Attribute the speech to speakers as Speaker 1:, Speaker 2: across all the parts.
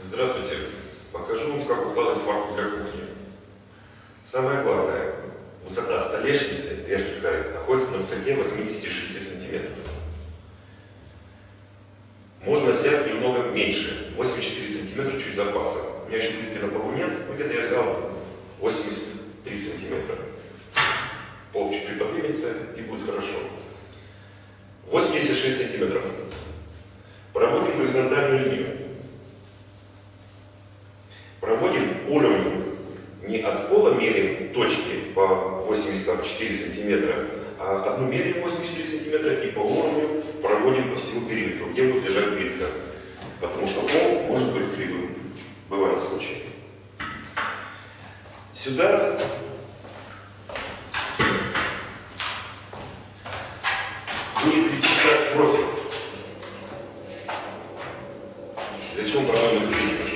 Speaker 1: Здравствуйте. Покажу вам, как укладывать фарфор для кухни. Самое главное, высота столешницы, верхний край, находится на высоте 86 сантиметров. Можно взять немного меньше, 84 сантиметра чуть запаса. У меня еще плитки на полу нет, но где-то я взял 83 сантиметра. Пол чуть приподнимется и будет хорошо. 86 сантиметров. Проводим горизонтальную линию. Проводим уровень, не от пола меряем точки по 84 сантиметра, а одну меряем 84 сантиметра и по уровню проводим по всему периметру, где будет лежать плитка. Потому что пол может быть кривым. Бывают случаи. Сюда будет крепиться профиль. Для чего проводим крепиться?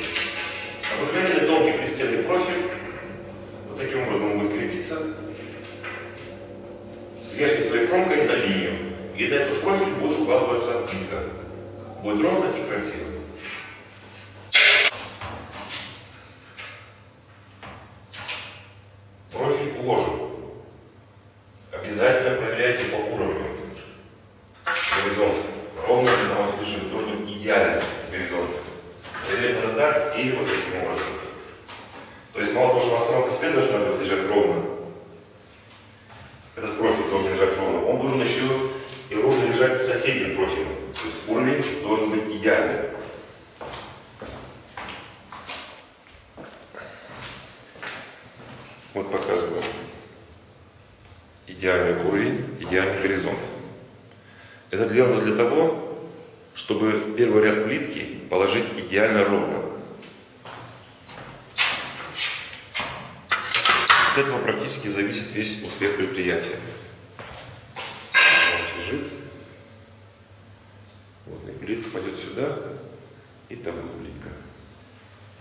Speaker 1: Обыкновенный тонкий пристенный профиль вот таким образом будет крепиться с верхней своей кромкой на линию. И на этот профиль будет укладываться плитка. Будет ровно и красиво. Профиль уложен. Обязательно проверяйте по уровню. Горизонт. Ровно для того, чтобы должен быть идеальный горизонт. Проверяйте надо так или вот таким образом. То есть мало того, что у вас рамка свет должна быть лежать ровно. Этот профиль должен лежать ровно. Он должен еще и ровно лежать с соседним профилем. То есть уровень должен быть идеальный. Вот показываю. Идеальный уровень, идеальный горизонт. Это сделано для того, чтобы первый ряд плитки положить идеально ровно. От этого практически зависит весь успех предприятия. Он лежит. Вот, и плитка пойдет сюда, и там будет плитка.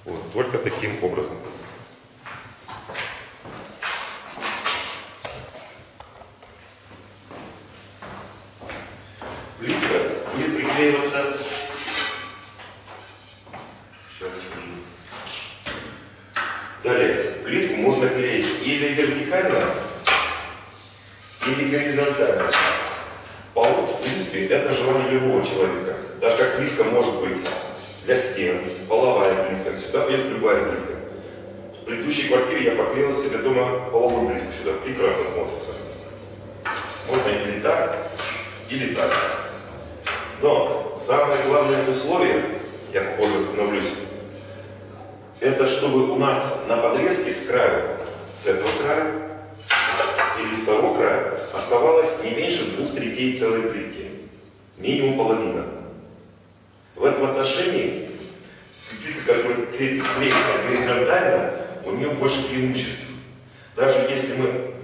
Speaker 1: Вот, только таким образом. Плитка будет приклеиваться. Сейчас скажу. Далее, плитку можно клеить или вертикально, или горизонтально. Пол, в принципе, это желание любого человека. Так как плитка может быть для стен, половая плитка, сюда пойдет любая плитка. В предыдущей квартире я поклеил себе дома половую плитку сюда. Прекрасно смотрится. Можно или так, или так. Но самое главное условие, я попозже остановлюсь, это чтобы у нас на подрезке с краю, с этого края или с того края оставалось не меньше 2/3 целой плитки. Минимум половина. В этом отношении плитка, которая клеится горизонтально, у нее больше преимуществ. Даже если мы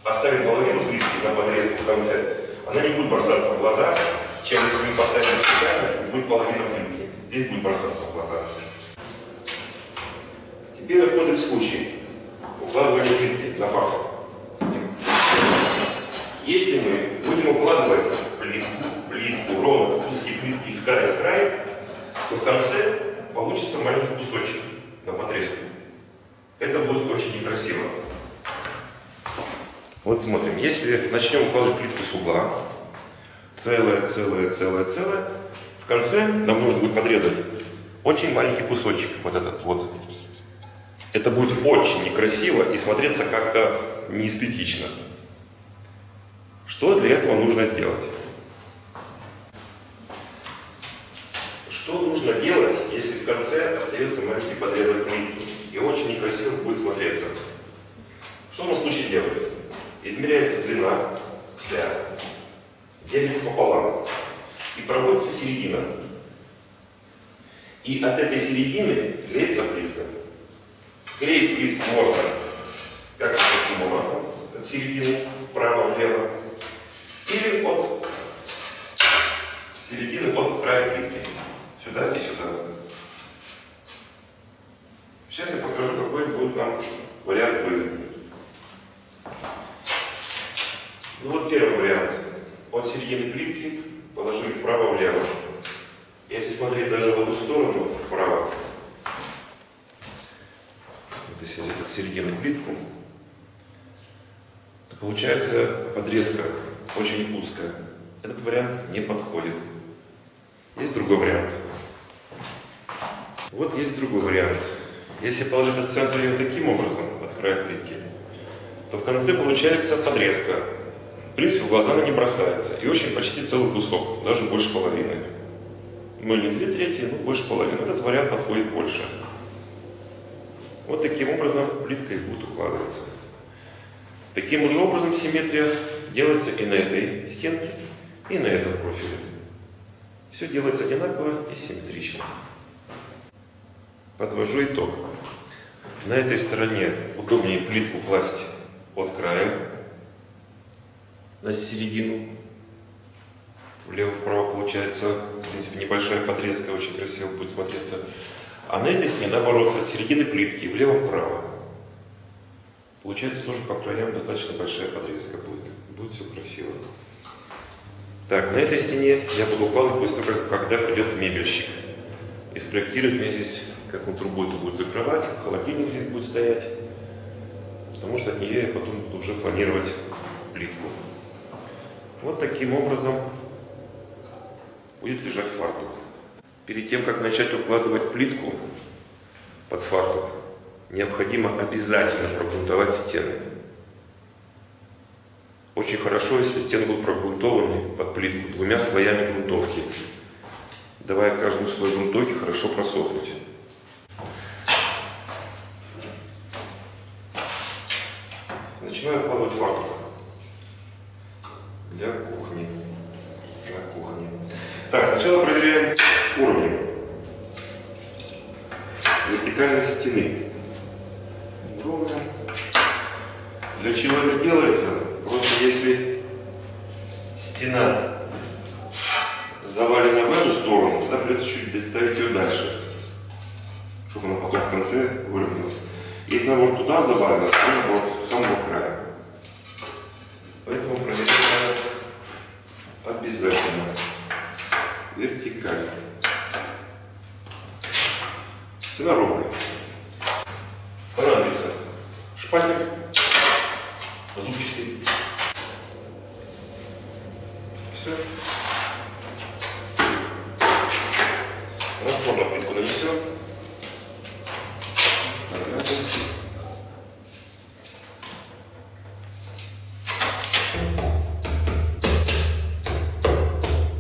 Speaker 1: оставим половину плитки на подрезку в конце, она не будет бросаться в глаза, чем если мы поставим вертикально, и будет половина плитки. Здесь будет бросаться в глаза. Теперь рассмотрим случай укладывания плитки на фарфор. Если мы будем укладывать плитку ровно, узкие плитки из края в край, то в конце получится маленький кусочек на подрезку. Это будет очень некрасиво. Вот смотрим, если начнем укладывать плитку с угла, целое, в конце нам нужно будет подрезать очень маленький кусочек, вот этот вот. Это будет очень некрасиво и смотреться как-то неэстетично. Что для этого нужно сделать? Что нужно делать, если в конце остается маленький подрезок плитки и очень некрасиво будет смотреться? Что в этом случае делается? Измеряется длина вся, делится пополам и проводится середина. И от этой середины клеится плитка. Клеить плитку можно как таким образом, от середины вправо-влево, или от середины от края плитки. Сюда и сюда. Сейчас я покажу, какой будет нам вариант выгодный. Ну вот первый вариант. От середины плитки положили вправо-влево. Если смотреть даже в эту сторону, вправо, середины плитку, то получается подрезка очень узкая. Этот вариант не подходит. Есть другой вариант. Вот есть другой вариант. Если положить от центра ее таким образом, от края плитки, то в конце получается подрезка. В принципе, в глаза она не бросается. И очень почти целый кусок, даже больше половины. Ну, не 2/3, но больше половины. Этот вариант подходит больше. Вот таким образом плитка и будет укладываться. Таким же образом симметрия делается и на этой стенке, и на этом профиле. Все делается одинаково и симметрично. Подвожу итог. На этой стороне удобнее плитку класть от края на середину. Влево-вправо получается, в принципе, небольшая подрезка, очень красиво будет смотреться. А на этой стене, наоборот, от середины плитки влево-вправо. Получается тоже по краям достаточно большая подрезка будет. Будет все красиво. Так, на этой стене я буду укладывать после того, когда придет мебельщик. И спроектирует мне здесь, какую трубу это будет закрывать, холодильник здесь будет стоять. Потому что от нее я потом буду уже планировать плитку. Вот таким образом будет лежать фартук. Перед тем, как начать укладывать плитку под фартук, необходимо обязательно прогрунтовать стены. Очень хорошо, если стены будут прогрунтованы под плитку 2 слоями грунтовки, давая каждому слой грунтовки хорошо просохнуть. Начинаю укладывать фартук для кухни. Так, сначала проверяем уровень вертикальной стены. Ровно. Для чего это делается? Просто если стена завалена в эту сторону, тогда придется чуть доставить ее дальше, чтобы она потом в конце выровнялась. Если наоборот туда завалена, то наоборот с самого края. Поэтому проверяем обязательно вертикально. Стена ровная. Понадобится шпатель зубчатый. Все. Раствор на плитку нанесем.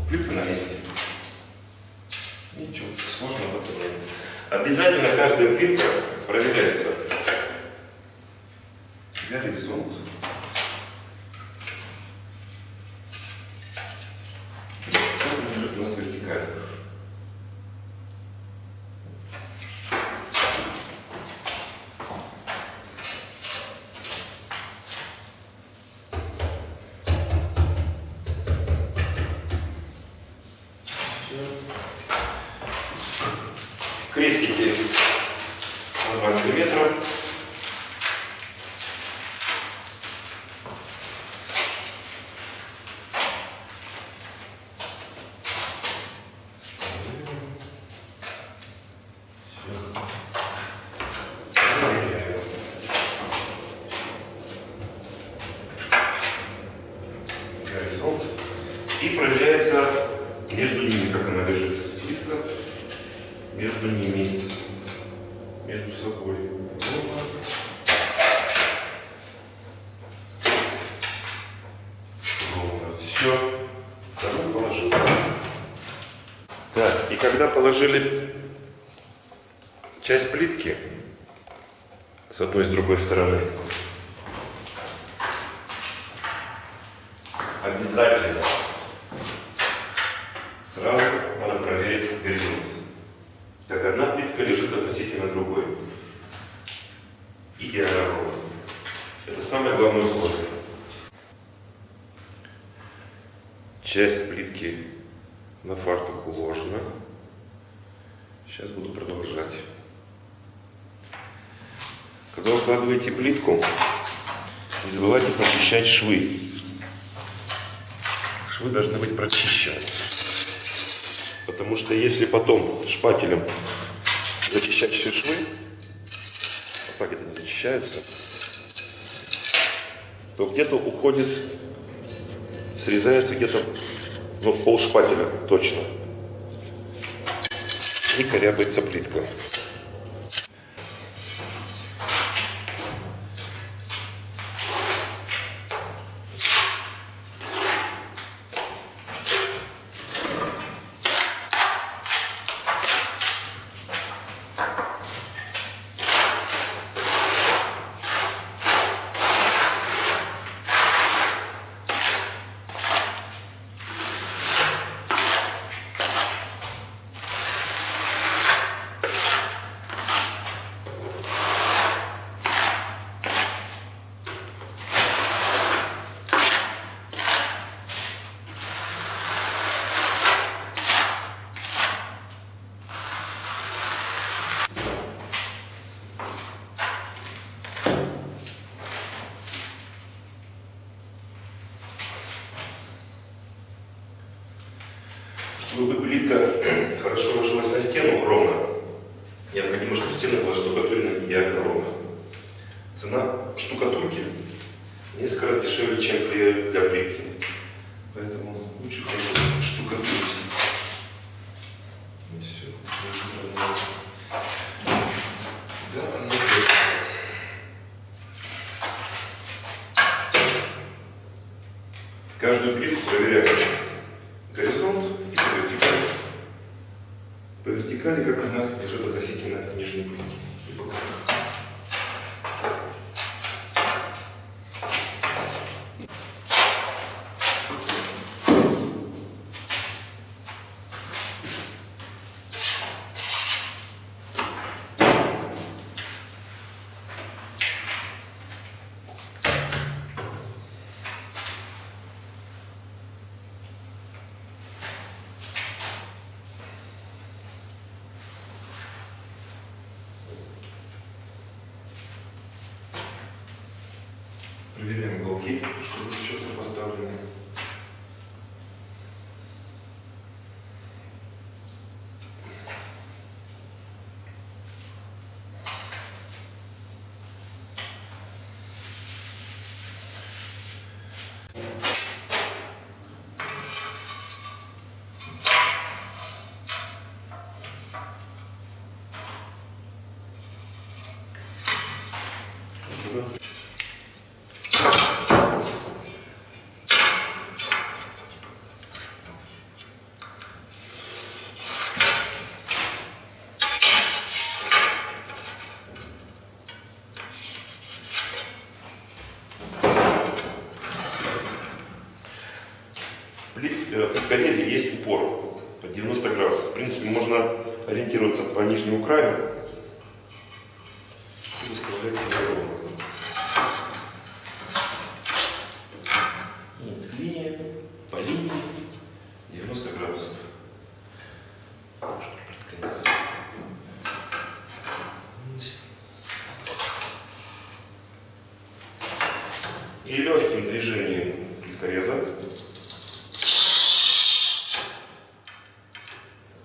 Speaker 1: Плитка на месте. Ничего сложного в этом нет. Обязательно каждая плитка проверяется. Горизонт. Как лежит у нас вертикально. Крестики на 2 миллиметра. И проверяется между ними, как она лежит. Плитка между ними, между собой. Ровно. Все. Вторую положил. Так, и когда положили часть плитки с одной и с другой стороны, обязательно сразу надо проверить горизонт. Как одна плитка лежит относительно другой. Идеально ровно. Это самое главное условие. Часть плитки на фартук уложена. Сейчас буду продолжать. Когда укладываете плитку, не забывайте прочищать швы. Швы должны быть прочищены. Потому что если потом шпателем зачищать все швы,
Speaker 2: шпаги-то не зачищаются, то где-то уходит, срезается где-то, ну, полшпателя точно. И корябается плитка.
Speaker 1: Чтобы плитка хорошо ложилась на стену ровно, необходимо, чтобы стена была штукатурена идеально ровно. Цена штукатурки несколько раз дешевле, чем для плитки. Поэтому лучше штукатурить. Все. Каждую плитку проверяем горизонт и по вертикали. По вертикали, как она лежит относительно нижней плитки. Проверяем уголки, чтобы четко поставлены. В плиткорезе есть упор под 90 градусов. В принципе, можно ориентироваться по нижнему краю и выставлять его ровно. Линия по линии 90 градусов. И легким движением плиткореза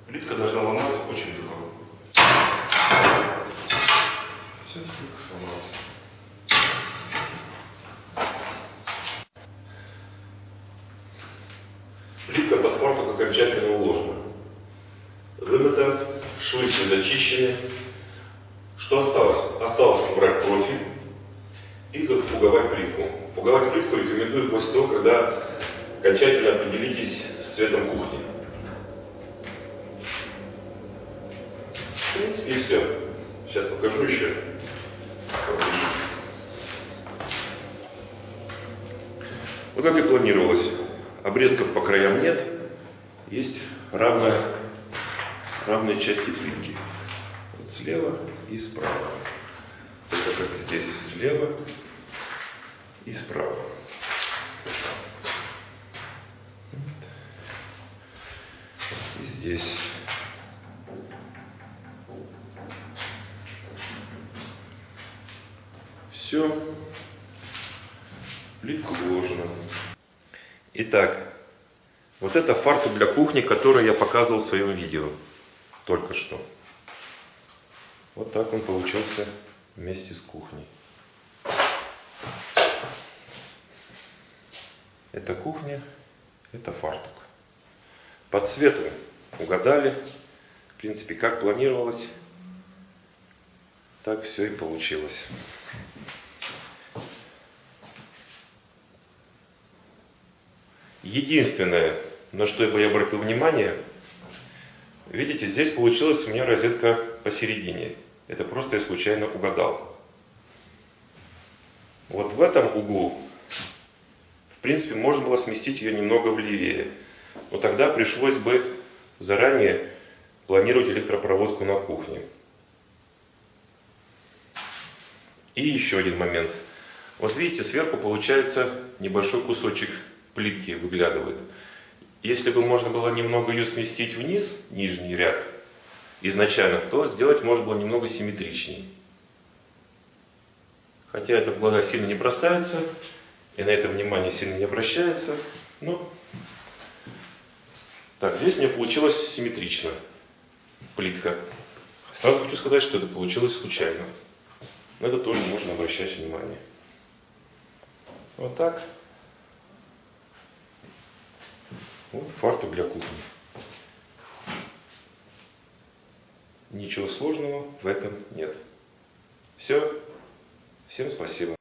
Speaker 1: плитка должна ломаться очень легко. Все, сломался. Плитка под фартук окончательно уложена. Вымыта, швы все зачищены. Что осталось? Осталось убрать профиль и зафуговать плитку. Фуговать плитку рекомендую после того, когда окончательно определитесь с цветом кухни. В принципе, и все. Сейчас покажу еще. Вот как и планировалось. Обрезков по краям нет. Есть равные части плитки. Вот слева и справа. Это как здесь слева и справа. И здесь. Все. Плитка уложена. Итак, вот это фартук для кухни, который я показывал в своем видео только что. Вот так он получился
Speaker 2: вместе с кухней. Это кухня, это фартук. По цвету угадали. В принципе, как планировалось, так все и получилось. Единственное, на что я бы обратил внимание, видите, здесь получилась у меня розетка посередине. Это просто я случайно угадал. Вот в этом углу, в принципе, можно было сместить ее немного влевее. Но тогда пришлось бы заранее планировать электропроводку на кухне. И еще один момент. Вот видите, сверху получается небольшой кусочек плитки выглядывает. Если бы можно было немного ее сместить вниз, нижний ряд, изначально, то сделать можно было немного симметричнее. Хотя это в глаза сильно не бросается, и на это внимание сильно не обращается. Но так, здесь у меня получилось симметрично. Плитка. Сразу хочу сказать, что это получилось случайно. На это тоже нужно обращать внимание. Вот так. Вот фартук для кухни. Ничего сложного в этом нет. Все. Всем спасибо.